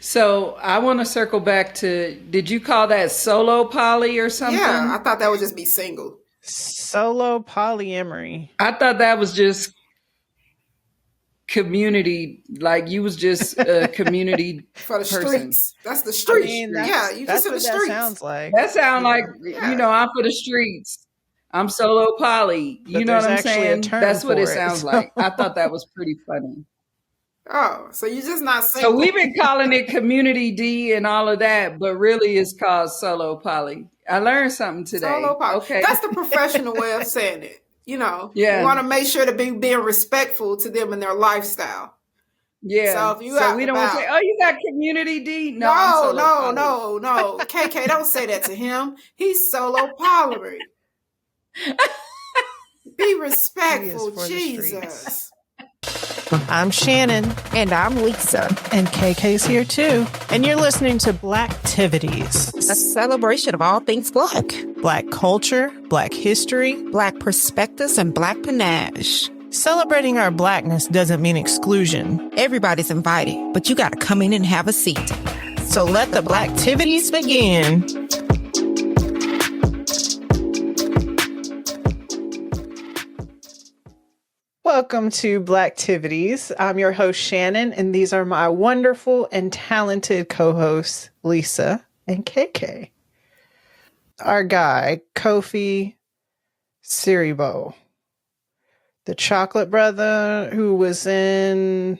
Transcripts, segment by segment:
So I want to circle back to, did you call that solo poly or something? Yeah, I thought that would just be single. Solo polyamory. I thought that was just community, like you was just a community For the person. streets. That's the streets. That's you just in the what that streets. sounds like. That sound like, Yeah. I'm for the streets. I'm solo poly. You But know what I'm there's actually a saying? term That's what for it it, sounds so- like. I thought that was pretty funny. Oh, so you're just not single. So we've been calling it community D and all of that, but really it's called solo poly. I learned something today. Solo poly. Okay. That's the professional way of saying it. You know, Yeah. you want to make sure to be being respectful to them and their lifestyle. Yeah. So if you out we and don't want to about- say, oh, you got community D? No, I'm solo poly. No. KK, don't say that to him. He's solo poly. Be respectful, for the Jesus. I'm Shannon. And I'm Lisa. And KK's here too. And you're listening to Blacktivities. A celebration of all things Black. Black culture, Black history. Black perspectives and Black panache. Celebrating our Blackness doesn't mean exclusion. Everybody's invited, but you gotta come in and have a seat. So let the Blacktivities begin. Welcome to Blacktivities. I'm your host, Shannon, and these are my wonderful and talented co-hosts, Lisa and KK. Our guy, Kofi Siriboe, the chocolate brother who was in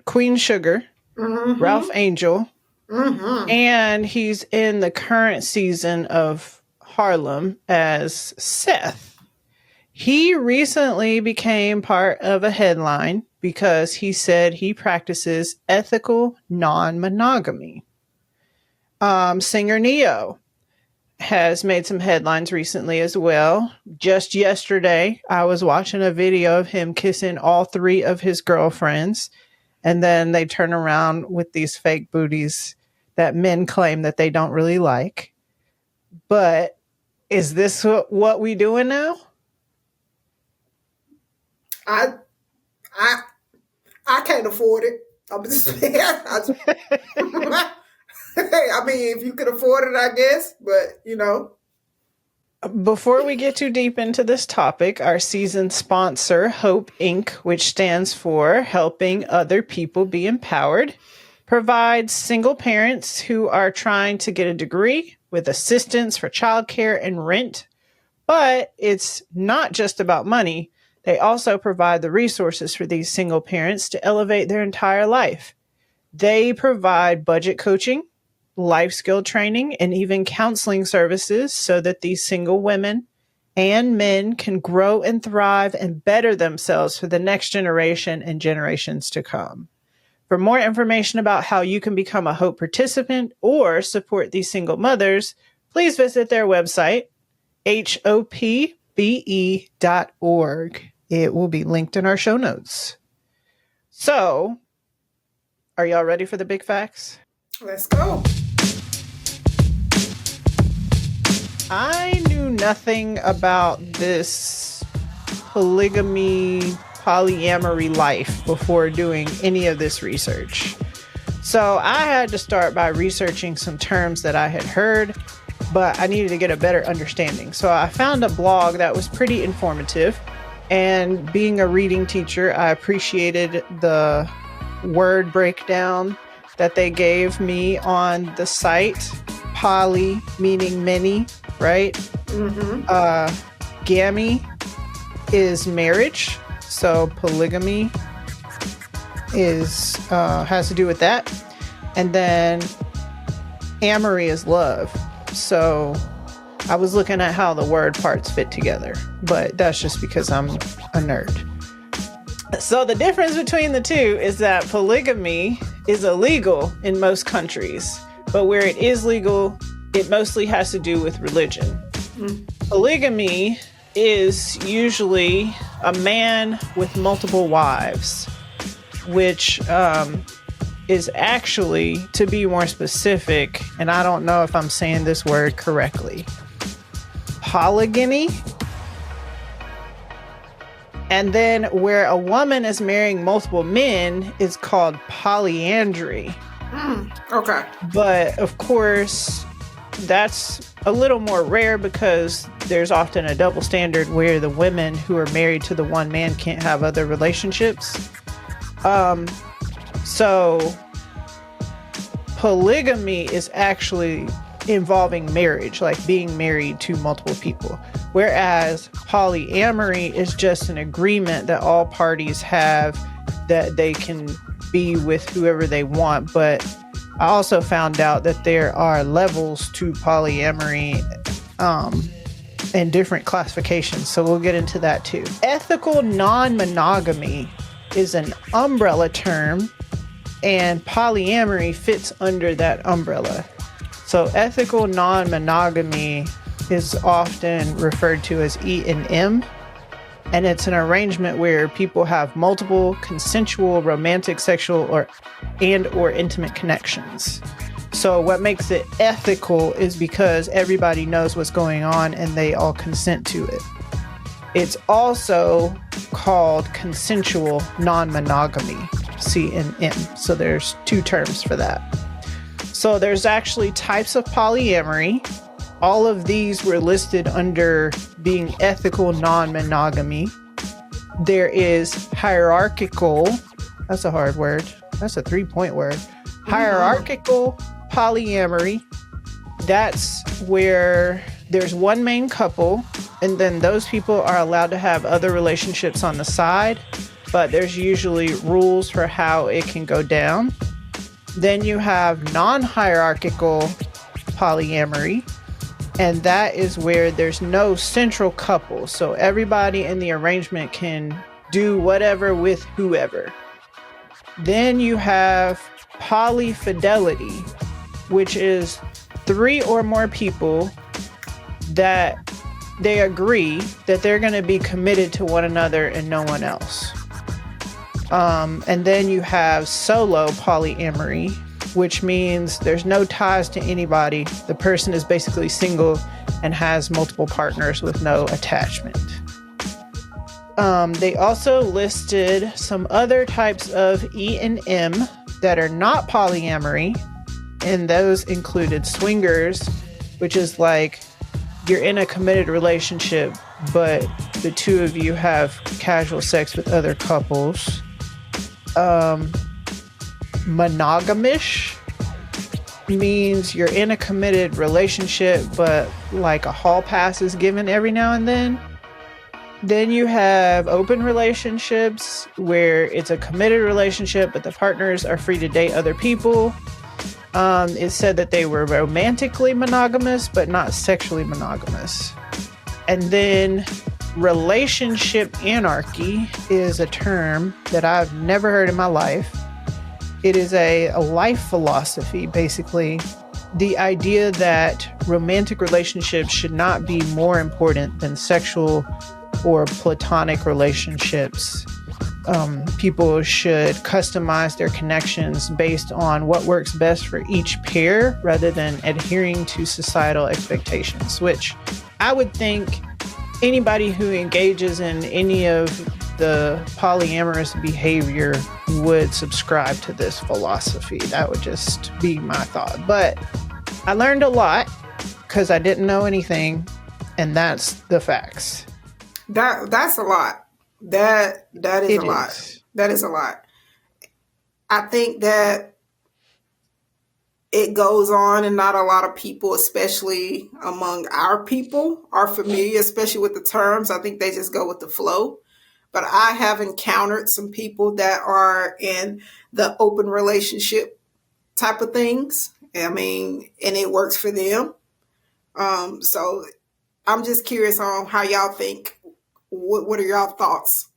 Queen Sugar, Ralph Angel, and he's in the current season of Harlem as Seth. He recently became part of a headline because he said he practices ethical non-monogamy. Singer Neo has made some headlines recently as well. Just yesterday, I was watching a video of him kissing all three of his girlfriends, and then they turn around with these fake booties that men claim that they don't really like. But is this what we doing now? I can't afford it. I'm just saying. I mean, if you could afford it, I guess. But, you know. Before we get too deep into this topic, our season sponsor, Hope Inc., which stands for Helping Other People Be Empowered, provides single parents who are trying to get a degree with assistance for childcare and rent. But it's not just about money. They also provide the resources for these single parents to elevate their entire life. They provide budget coaching, life skill training, and even counseling services so that these single women and men can grow and thrive and better themselves for the next generation and generations to come. For more information about how you can become a Hope participant or support these single mothers, please visit their website, hopbe.org. It will be linked in our show notes. So, are y'all ready for the big facts? Let's go. I knew nothing about this polyamory life before doing any of this research. So I had to start by researching some terms that I had heard, but I needed to get a better understanding. So I found a blog that was pretty informative. And being a reading teacher, I appreciated the word breakdown that they gave me on the site. Poly meaning many, right? Gamy is marriage. So polygamy is has to do with that. And then amory is love. So I was looking at how the word parts fit together, but that's just because I'm a nerd. So the difference between the two is that polygamy is illegal in most countries, but where it is legal, it mostly has to do with religion. Polygamy is usually a man with multiple wives, which is actually, to be more specific, and I don't know if I'm saying this word correctly, polygamy. And then where a woman is marrying multiple men is called polyandry. Okay. But of course, that's a little more rare because there's often a double standard where the women who are married to the one man can't have other relationships. So polygamy is actually involving marriage, like being married to multiple people. Whereas polyamory is just an agreement that all parties have that they can be with whoever they want. But I also found out that there are levels to polyamory and different classifications. So we'll get into that too. Ethical non-monogamy is an umbrella term, and polyamory fits under that umbrella. So ethical non-monogamy is often referred to as E&M, and it's an arrangement where people have multiple consensual, romantic, sexual, or intimate connections. So what makes it ethical is because everybody knows what's going on and they all consent to it. It's also called consensual non-monogamy, C&M. So there's two terms for that. So there's actually types of polyamory. All of these were listed under being ethical non-monogamy. There is hierarchical, that's a hard word. That's a 3-point word. Hierarchical polyamory. That's where there's one main couple, and then those people are allowed to have other relationships on the side, but there's usually rules for how it can go down. Then you have non-hierarchical polyamory, and that is where there's no central couple. So everybody in the arrangement can do whatever with whoever. Then you have polyfidelity, which is 3 or more people that they agree that they're going to be committed to one another and no one else. And then you have solo polyamory, which means there's no ties to anybody. The person is basically single and has multiple partners with no attachment. They also listed some other types of E&M that are not polyamory, and those included swingers, which is like you're in a committed relationship, but the two of you have casual sex with other couples. Monogamish means you're in a committed relationship, but like a hall pass is given every now and then. Then you have open relationships where it's a committed relationship, but the partners are free to date other people. It said that they were romantically monogamous, but not sexually monogamous. And then relationship anarchy is a term that I've never heard in my life. It is a life philosophy, basically. The idea that romantic relationships should not be more important than sexual or platonic relationships. People should customize their connections based on what works best for each pair rather than adhering to societal expectations, which I would think anybody who engages in any of the polyamorous behavior would subscribe to this philosophy. That would just be my thought. But I learned a lot because I didn't know anything, and that's the facts. That's a lot. That is a lot. That is a lot. I think that it goes on, and not a lot of people, especially among our people, are familiar, especially with the terms. I think they just go with the flow. But I have encountered some people that are in the open relationship type of things. I mean, and it works for them. So I'm just curious on how y'all think. What are y'all thoughts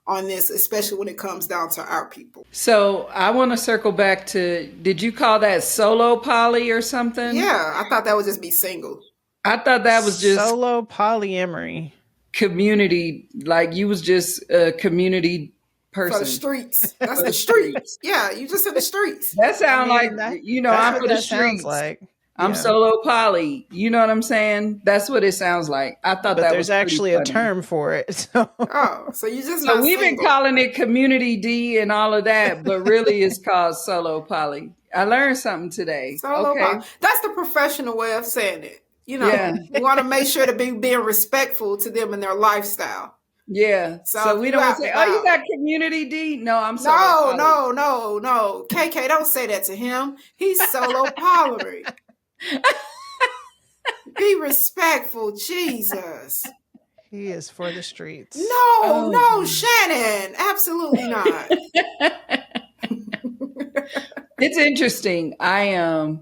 on this, especially when it comes down to our people? So I want to circle back to, did you call that solo poly or something? Yeah, I thought that would just be single. I thought that was just solo polyamory. Community, like you was just a community person. For the streets. That's the streets. Yeah, you just in the streets. That sounds I mean, like, that's I'm what for the that sounds streets. like. I'm solo poly. You know what I'm saying? That's what it sounds like. I thought but that there's was actually funny. a term for it. So. Oh, so you just So not we've single. been calling it community D and all of that, but really it's called solo poly. I learned something today. Solo Okay. poly. That's the professional way of saying it. You know, Yeah. you want to make sure to be being respectful to them and their lifestyle. Yeah. So we don't want to say, oh, you got community D? No, I'm solo poly. No. KK, don't say that to him. He's solo poly. Be respectful, Jesus. He is for the streets. No, Shannon. Absolutely not. It's interesting. I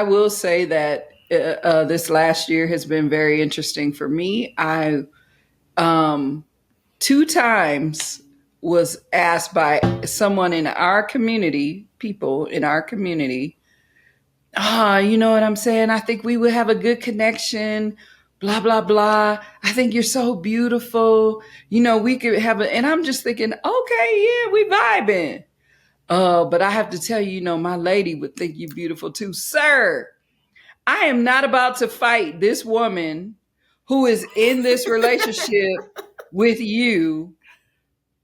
will say that this last year has been very interesting for me. I 2 times was asked by someone in our community, people in our community, you know what I'm saying? I think we would have a good connection, blah, blah, blah. I think you're so beautiful. You know, we could have and I'm just thinking, okay, yeah, we vibing. But I have to tell you, you know, my lady would think you beautiful too. Sir, I am not about to fight this woman who is in this relationship with you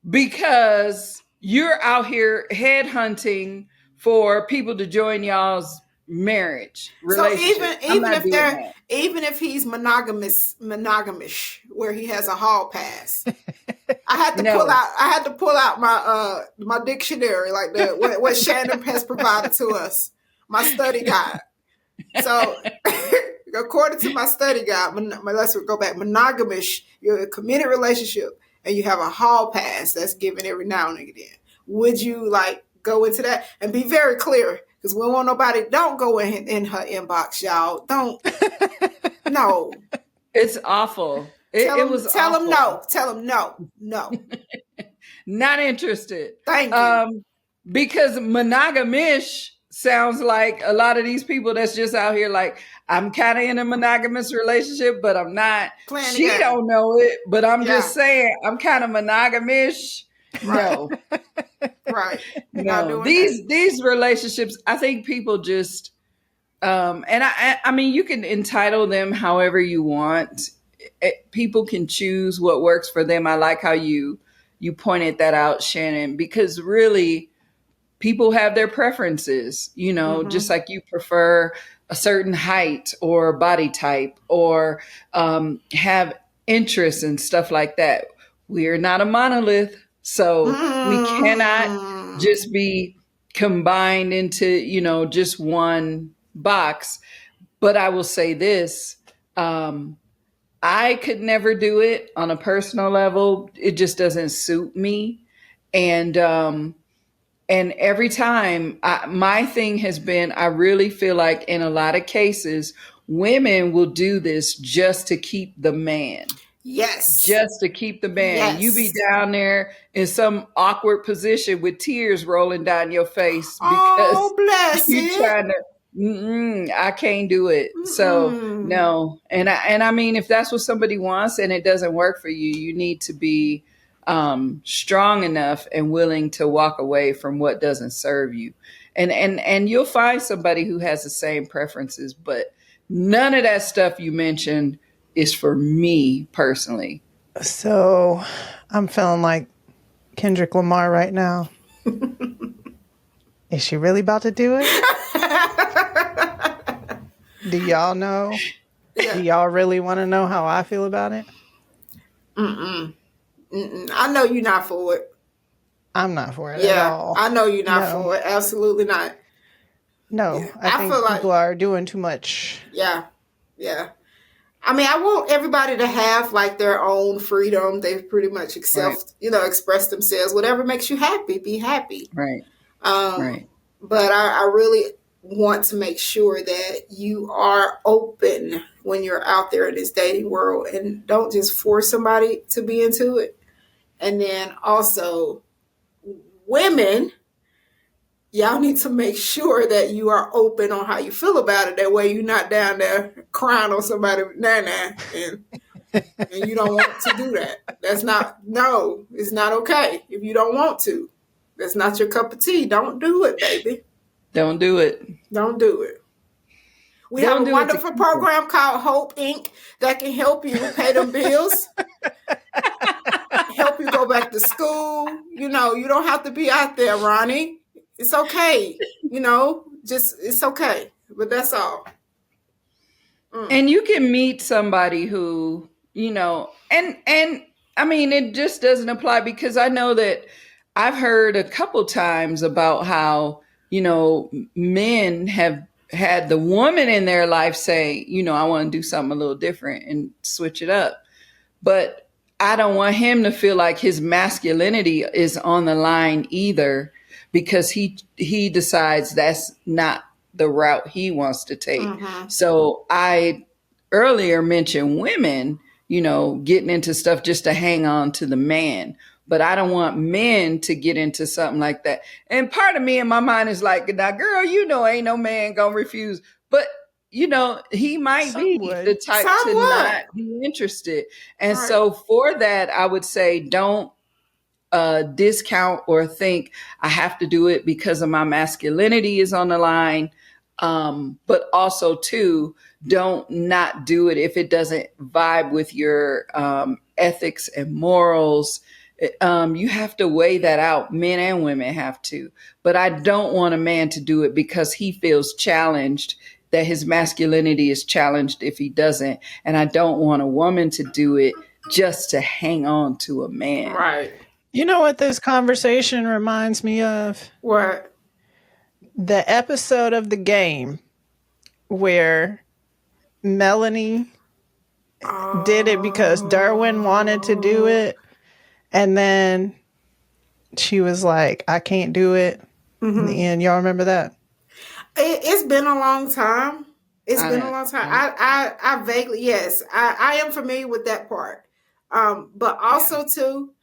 because you're out here headhunting for people to join y'all's marriage relationship. So even if he's monogamous, where he has a hall pass, I had to pull out my my dictionary, like what Shannon has provided to us, my study guide. So according to my study guide, let's go back. Monogamous, you're in a committed relationship and you have a hall pass that's given every now and again. Would you like go into that and be very clear? Because we don't want nobody, don't go in her inbox, y'all. Don't. No. It's awful. Tell him no. Tell him no. Not interested. Thank you. Because monogamish sounds like a lot of these people that's just out here like, I'm kind of in a monogamous relationship, but I'm not. She don't know it, but I'm just saying I'm kind of monogamish. No. Right. No. These relationships, I think people just and I mean you can entitle them however you want. People can choose what works for them. I like how you pointed that out, Shannon, because really people have their preferences, you know, just like you prefer a certain height or body type or have interests and stuff like that. We're not a monolith. So we cannot just be combined into, you know, just one box. But I will say this, I could never do it on a personal level. It just doesn't suit me. And every time my thing has been, I really feel like in a lot of cases, women will do this just to keep the man. Yes. Just to keep the man. Yes. You be down there in some awkward position with tears rolling down your face because you're trying to, I can't do it. So no. And I mean, if that's what somebody wants and it doesn't work for you, you need to be strong enough and willing to walk away from what doesn't serve you. And you'll find somebody who has the same preferences, but none of that stuff you mentioned is for me personally. So I'm feeling like Kendrick Lamar right now. Is she really about to do it? Do y'all know? Yeah. Do y'all really want to know how I feel about it? I know you're not for it. I'm not for it at all. I know you're not for it. Absolutely not. No, yeah. I think feel people are doing too much. Yeah. I mean, I want everybody to have like their own freedom. They pretty much express themselves. Whatever makes you happy, be happy. Right. But I really want to make sure that you are open when you're out there in this dating world and don't just force somebody to be into it. And then also women, y'all need to make sure that you are open on how you feel about it. That way you're not down there crying on somebody and you don't want to do that. It's not okay. If you don't want to, that's not your cup of tea. Don't do it, baby. Don't do it. Don't do it. We have a wonderful program called Hope Inc. that can help you pay them bills, help you go back to school. You don't have to be out there, Ronnie. It's okay. It's okay. But that's all. And you can meet somebody who, and I mean, it just doesn't apply, because I know that I've heard a couple times about how, men have had the woman in their life say, I want to do something a little different and switch it up. But I don't want him to feel like his masculinity is on the line either, because he decides that's not the route he wants to take. Mm-hmm. So I earlier mentioned women, getting into stuff just to hang on to the man. But I don't want men to get into something like that. And part of me in my mind is like, now, girl, ain't no man gonna refuse. But, he might be the type to not be interested. And so for that, I would say don't discount or think I have to do it because of my masculinity is on the line. But also, too, don't not do it if it doesn't vibe with your ethics and morals. You have to weigh that out. Men and women have to. But I don't want a man to do it because he feels challenged, that his masculinity is challenged if he doesn't. And I don't want a woman to do it just to hang on to a man. Right. You know what this conversation reminds me of? What? The episode of The Game where Melanie did it because Derwin wanted to do it. And then she was like, I can't do it. Mm-hmm. In the end, y'all remember that? It's been a long time. I vaguely, yes, I am familiar with that part. But also too,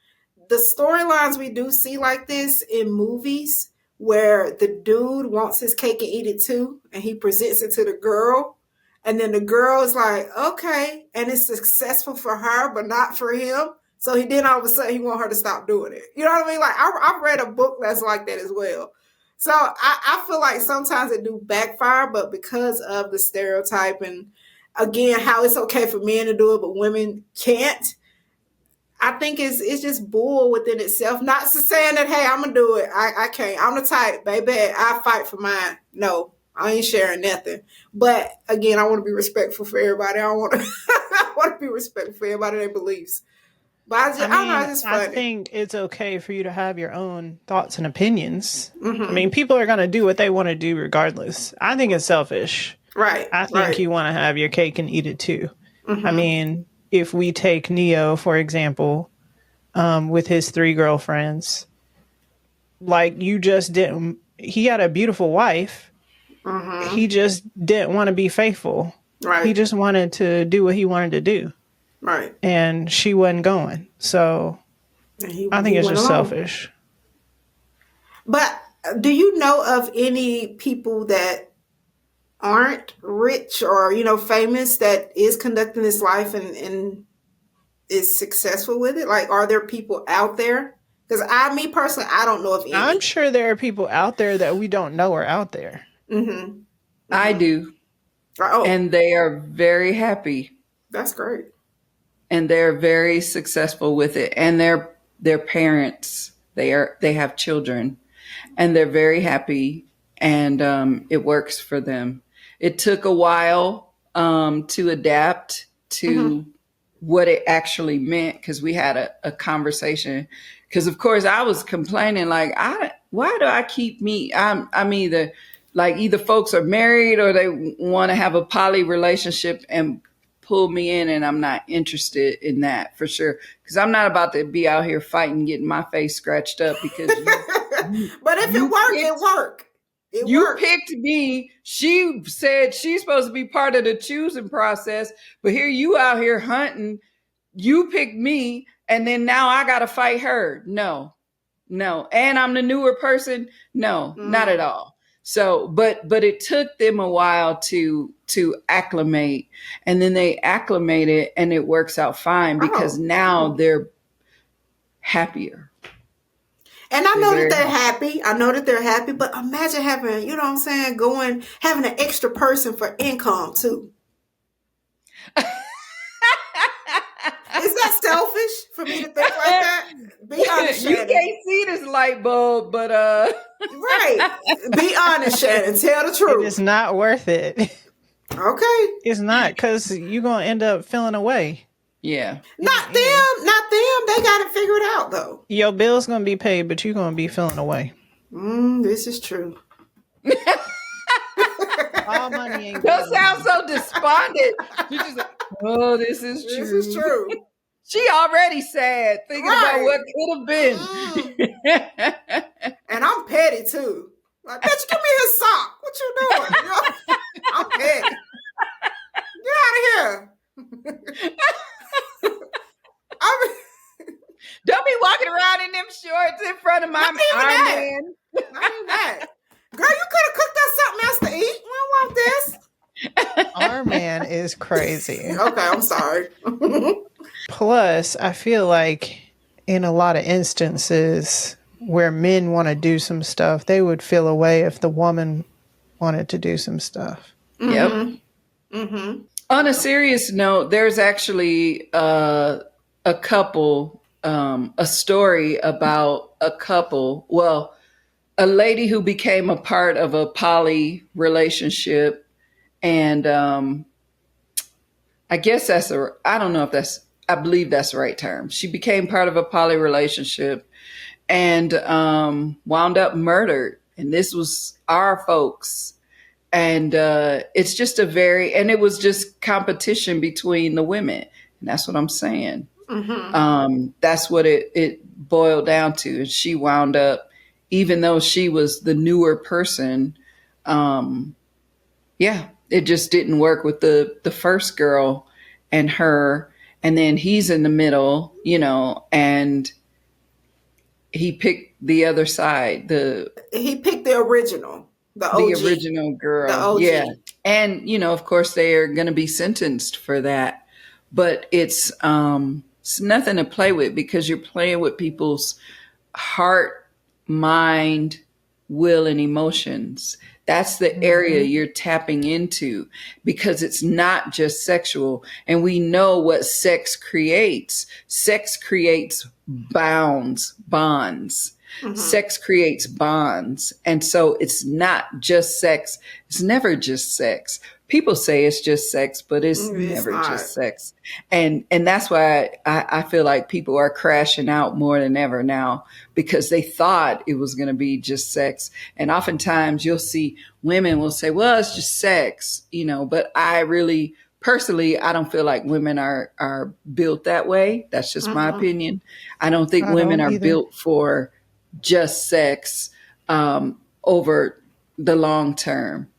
the storylines we do see like this in movies where the dude wants his cake and eat it too, and he presents it to the girl, and then the girl is like, okay, and it's successful for her, but not for him. So then all of a sudden he want her to stop doing it. You know what I mean? Like I've read a book that's like that as well. So I feel like sometimes it do backfire, but because of the stereotype and again, how it's okay for men to do it, but women can't, I think it's just bull within itself. Not saying that, hey, I'm going to do it. I can't. I'm the type, baby, I fight for mine. No, I ain't sharing nothing. But again, I want to be respectful for everybody. I want to be respectful for everybody, their beliefs. But I don't know, it's just funny. I think it's okay for you to have your own thoughts and opinions. Mm-hmm. I mean, people are going to do what they want to do regardless. I think it's selfish. Right. I think you want to have your cake and eat it too. Mm-hmm. I mean, if we take Neo, for example, with his 3 girlfriends, like you just didn't, he had a beautiful wife. Mm-hmm. He just didn't want to be faithful. Right. He just wanted to do what he wanted to do. Right. And she wasn't going. So I think it's just selfish. But do you know of any people that aren't rich or, famous that is conducting this life and is successful with it? Like, are there people out there? Because me personally, I don't know of any. I'm sure there are people out there that we don't know are out there. Mm-hmm. Mm-hmm. I do. Oh. And they are very happy. That's great. And they're very successful with it. And they're parents. They have children, and they're very happy, and it works for them. It took a while to adapt to what it actually meant, because we had a conversation. Because of course I was complaining, like, why do I keep me? I'm either folks are married or they want to have a poly relationship and pull me in, and I'm not interested in that for sure. Because I'm not about to be out here fighting, getting my face scratched up because but if it worked, it worked. You picked me. She said she's supposed to be part of the choosing process, but here you out here hunting. You picked me, and then now I got to fight her. No. And I'm the newer person. No, not at all. So, but it took them a while to acclimate, and then they acclimated, and it works out fine because now they're happier. And I They're know that very they're happy. I know that they're happy, but imagine having, you know what I'm saying, having an extra person for income too. Is that selfish for me to think like that? Be honest, You Shannon. can't see this light bulb, but Right. Be honest, Shannon. Tell the It truth. is not worth it. Okay. It's not, because you're going to end up feeling away. yeah. Not them. Not them. They got it figured out, though. Your bill's going to be paid, but you're going to be feeling away. This is true. All money ain't Don't good. sound so despondent. You're just like, oh, this is true. This is true. She already sad, thinking about what could have been. And I'm petty too. Like, bitch, give me his sock. What you doing? You know? I'm petty. Get out of here. Don't be walking around in them shorts in front of my man. Not even that. Girl, you could have cooked us something else to eat. We don't want this. Our man is crazy. Okay, I'm sorry. Plus, I feel like in a lot of instances where men want to do some stuff, they would feel away if the woman wanted to do some stuff. Yep. Mm-hmm. On a serious note, there's actually a couple, a story about a couple. Well, a lady who became a part of a poly relationship. And I guess I don't know if I believe that's the right term. She became part of a poly relationship and wound up murdered. And this was our folks. And it's just and it was just competition between the women. And that's what I'm saying. Mm-hmm. That's what it boiled down to. And she wound up, even though she was the newer person, it just didn't work with the first girl and her. And then he's in the middle, and he picked the other side. He picked the original. The OG. The original girl. The OG. Yeah. And, of course, they are going to be sentenced for that. But it's nothing to play with because you're playing with people's heart, mind, will, and emotions. That's the area you're tapping into because it's not just sexual. And we know what sex creates. Sex creates bonds. Mm-hmm. Sex creates bonds. And so it's not just sex. It's never just sex. People say it's just sex, but it's never just sex. And that's why I feel like people are crashing out more than ever now because they thought it was going to be just sex. And oftentimes you'll see women will say, well, it's just sex, but I really personally, I don't feel like women are built that way. That's just my opinion. I don't think women are built for just sex over the long term.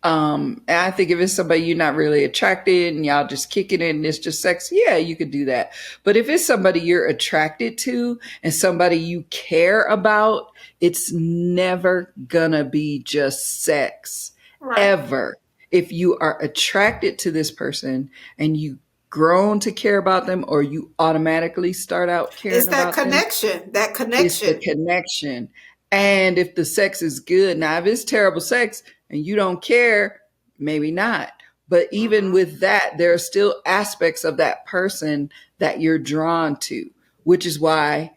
And I think if it's somebody you're not really attracted and y'all just kicking it and it's just sex, yeah, you could do that. But if it's somebody you're attracted to and somebody you care about, it's never gonna be just sex, ever. If you are attracted to this person and you grown to care about them or you automatically start out caring about them. It's the connection. And if the sex is good, now if it's terrible sex and you don't care, maybe not. But even with that, there are still aspects of that person that you're drawn to, which is why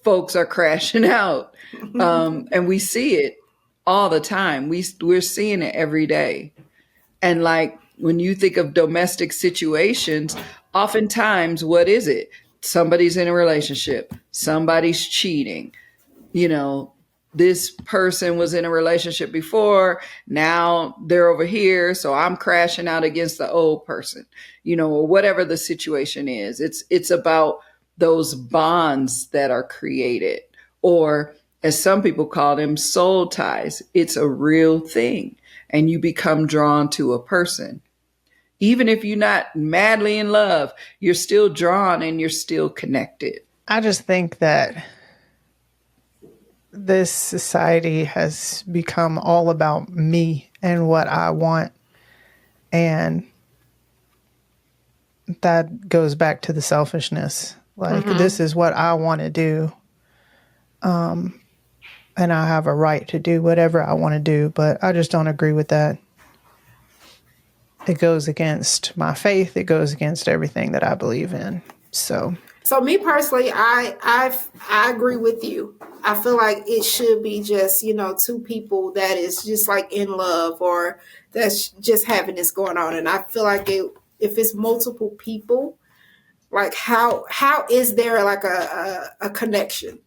folks are crashing out. And we see it all the time. We're seeing it every day. And like when you think of domestic situations, oftentimes, what is it? Somebody's in a relationship. Somebody's cheating. This person was in a relationship before. Now they're over here. So I'm crashing out against the old person, or whatever the situation is. It's about those bonds that are created, or as some people call them, soul ties. It's a real thing. And you become drawn to a person. Even if you're not madly in love, you're still drawn and you're still connected. I just think that this society has become all about me and what I want. And that goes back to the selfishness. Like, this is what I want to do. And I have a right to do whatever I want to do, but I just don't agree with that. It goes against my faith. It goes against everything that I believe in. So me personally, I agree with you. I feel like it should be just, two people that is just like in love, or that's just having this going on. And I feel like if it's multiple people, like how is there like a connection?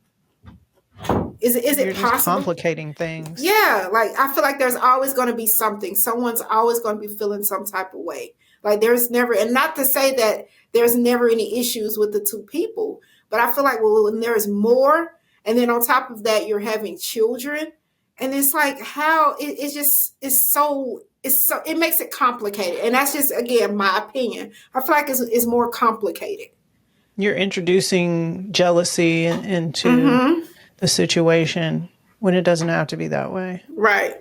Is it you're possible? Just complicating things. Yeah, like I feel like there's always going to be something. Someone's always going to be feeling some type of way. Like there's never, and not to say that there's never any issues with the two people, but I feel like when there's more, and then on top of that, you're having children, and it's like how it makes it complicated, and that's just again my opinion. I feel like it's more complicated. You're introducing jealousy into the situation when it doesn't have to be that way. Right.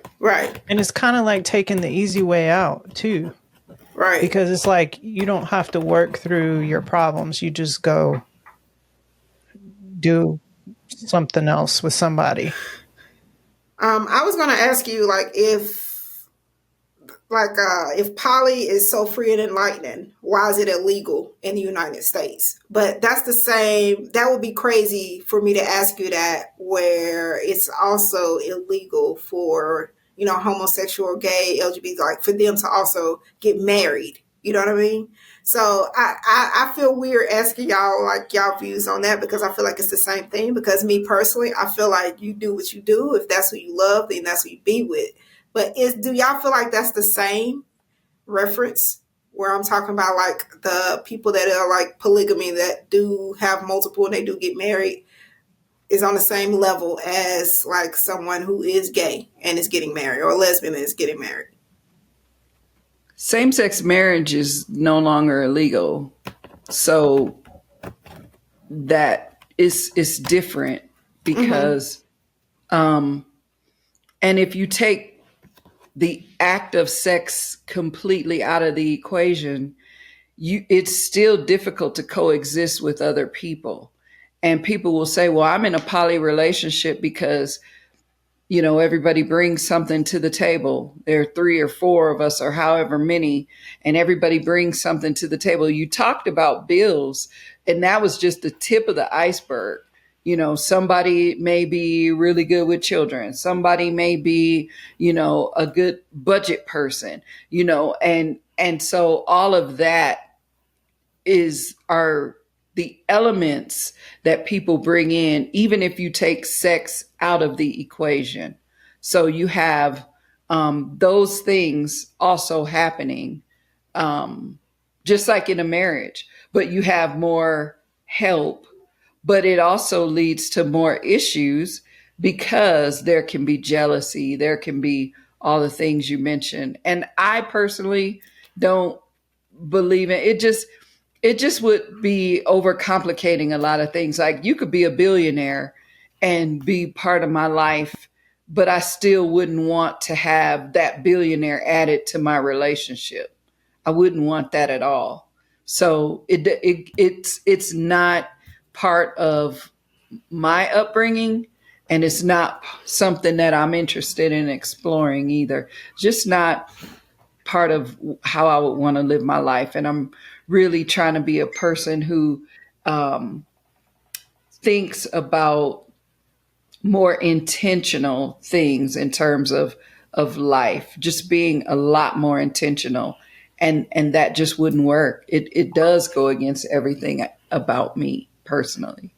And it's kind of like taking the easy way out too. Right. Because it's like you don't have to work through your problems. You just go do something else with somebody. I was going to ask you, like, if poly is so free and enlightening, why is it illegal in the United States? But that's the same. That would be crazy for me to ask you that, where it's also illegal for, homosexual, gay, LGBT, like for them to also get married. You know what I mean? So I feel weird asking y'all like y'all views on that, because I feel like it's the same thing. Because me personally, I feel like you do what you do. If that's who you love, then that's who you be with. But do y'all feel like that's the same reference where I'm talking about like the people that are like polygamy that do have multiple and they do get married is on the same level as like someone who is gay and is getting married, or a lesbian and is getting married? Same-sex marriage is no longer illegal. So that is different because, and if you take the act of sex completely out of the equation, it's still difficult to coexist with other people. And people will say, well, I'm in a poly relationship because, everybody brings something to the table. There are 3 or 4 of us or however many, and everybody brings something to the table. You talked about bills, and that was just the tip of the iceberg. Somebody may be really good with children. Somebody may be, a good budget person, and so all of that are the elements that people bring in, even if you take sex out of the equation. So you have those things also happening, just like in a marriage, but you have more help. But it also leads to more issues because there can be jealousy. There can be all the things you mentioned. And I personally don't believe in it. It just would be overcomplicating a lot of things. Like you could be a billionaire and be part of my life, but I still wouldn't want to have that billionaire added to my relationship. I wouldn't want that at all. So it's not part of my upbringing, and it's not something that I'm interested in exploring either. Just not part of how I would want to live my life. And I'm really trying to be a person who thinks about more intentional things in terms of life, just being a lot more intentional. And that just wouldn't work. It does go against everything about me personally.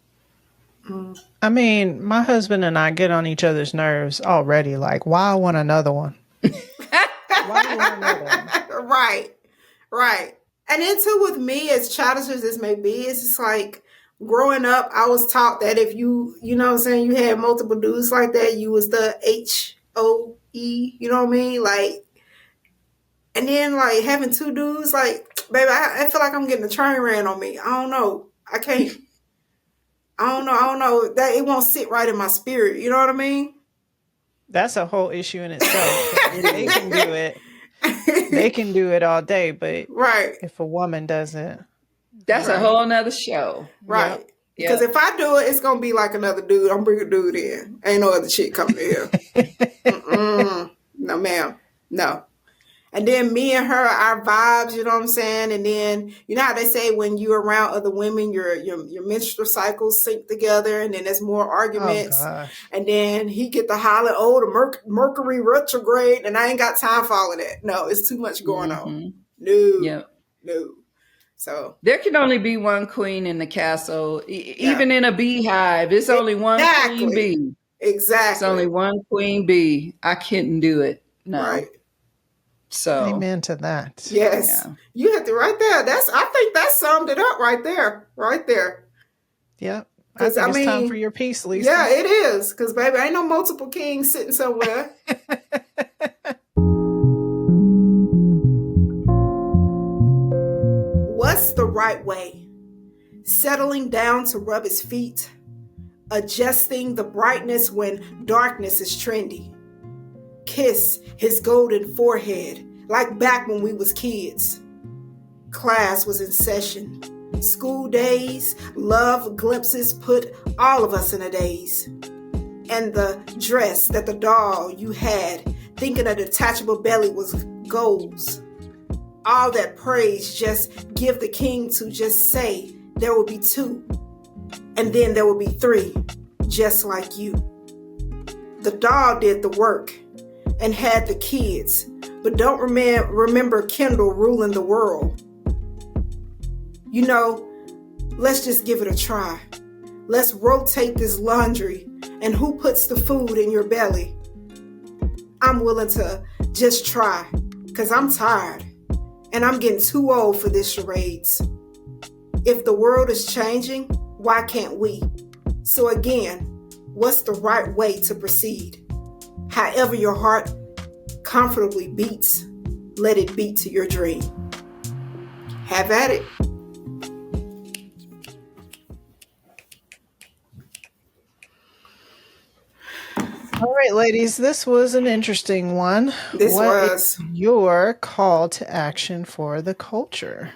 I mean, my husband and I get on each other's nerves already. Like, why I want another one? Why do you want another one? Right. And then too, with me, as childish as this may be, it's just like growing up, I was taught that if you know what I'm saying, you had multiple dudes like that, you was the HOE, you know what I mean? Like, and then like having 2 dudes, like, baby, I feel like I'm getting a train ran on me. I don't know. I can't. I don't know. That it won't sit right in my spirit. You know what I mean? That's a whole issue in itself. They can do it. They can do it all day, but right. if a woman doesn't, that's a whole nother show. Right. Because if I do it, it's going to be like another dude. I'm bringing a dude in. Ain't no other chick coming in here. No, ma'am. No. And then me and her, our vibes, you know what I'm saying? And then, you know how they say when you're around other women, your menstrual cycles sync together, and then there's more arguments. And then he get the holler, the Mercury retrograde, and I ain't got time for all of that. No, it's too much going on. No. So there can only be one queen in the castle. Even in a beehive, it's only one queen bee. Exactly. It's only one queen bee. I couldn't do it. No. Right. So amen to that. Yes. Yeah. You had to right there. I think that summed it up right there. Right there. Yep. I think it's time for your piece, Lisa. Yeah, it is. Because baby, ain't no multiple kings sitting somewhere. What's the right way? Settling down to rub his feet, adjusting the brightness when darkness is trendy. Kiss his golden forehead like back when we was kids. Class was in session. School days, love glimpses put all of us in a daze. And the dress that the doll you had, thinking a detachable belly was goals. All that praise just give the king to just say there will be two. And then there will be three, just like you. The doll did the work and had the kids, but don't remember Kendall ruling the world. You know, let's just give it a try. Let's rotate this laundry, and who puts the food in your belly? I'm willing to just try, because I'm tired, and I'm getting too old for this charades. If the world is changing, why can't we? So again, what's the right way to proceed? However your heart comfortably beats, let it beat to your dream. Have at it. All right, ladies, this was an interesting one. What is your call to action for the culture?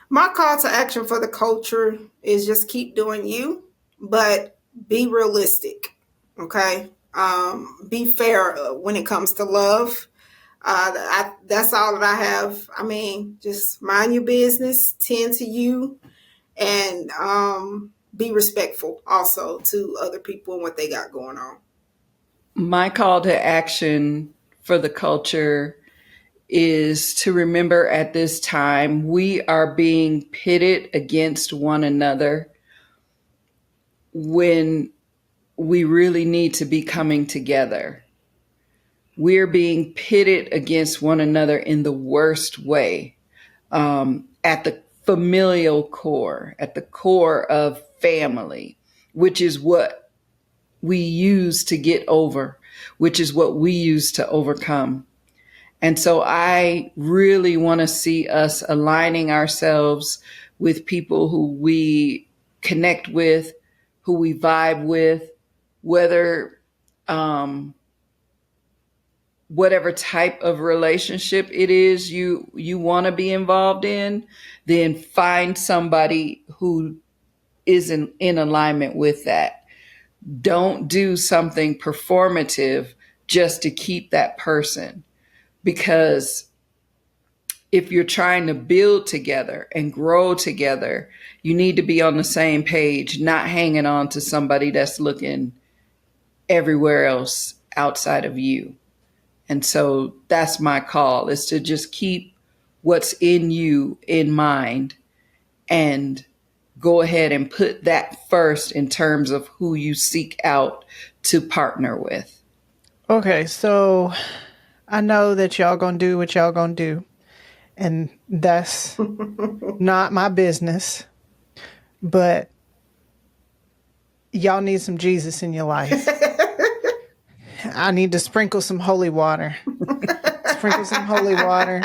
My call to action for the culture is just keep doing you, but be realistic, okay? Be fair when it comes to love. That's all that I have. I mean, just mind your business, tend to you, and be respectful also to other people and what they got going on. My call to action for the culture is to remember at this time we are being pitted against one another when we really need to be coming together. We're being pitted against one another in the worst way, at the familial core, at the core of family, which is what we use to get over, which is what we use to overcome. And so I really want to see us aligning ourselves with people who we connect with, who we vibe with, whether whatever type of relationship it is you want to be involved in, then find somebody who is in alignment with that. Don't do something performative just to keep that person. Because if you're trying to build together and grow together, you need to be on the same page, not hanging on to somebody that's looking everywhere else outside of you. And so that's my call, is to just keep what's in you in mind and go ahead and put that first in terms of who you seek out to partner with. Okay, so I know that y'all gonna do what y'all gonna do, and that's not my business, but y'all need some Jesus in your life. I need to sprinkle some holy water. Sprinkle some holy water.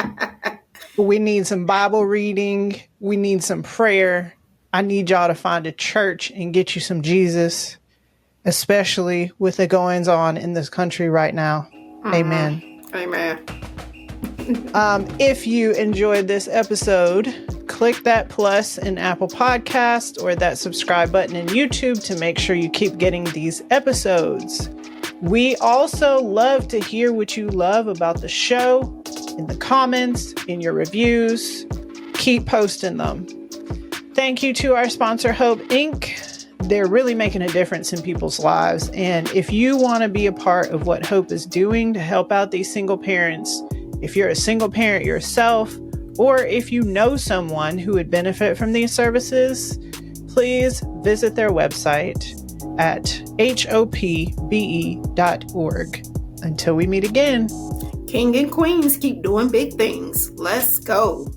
We need some Bible reading. We need some prayer. I need y'all to find a church and get you some Jesus, especially with the goings on in this country right now. Amen. Amen. If you enjoyed this episode, click that plus in Apple Podcast or that subscribe button in YouTube to make sure you keep getting these episodes. We also love to hear what you love about the show in the comments, in your reviews. Keep posting them. Thank you to our sponsor, Hope Inc. They're really making a difference in people's lives. And if you want to be a part of what Hope is doing to help out these single parents, if you're a single parent yourself, or if you know someone who would benefit from these services, please visit their website at hopbe.org. Until we meet again. King and queens keep doing big things. Let's go.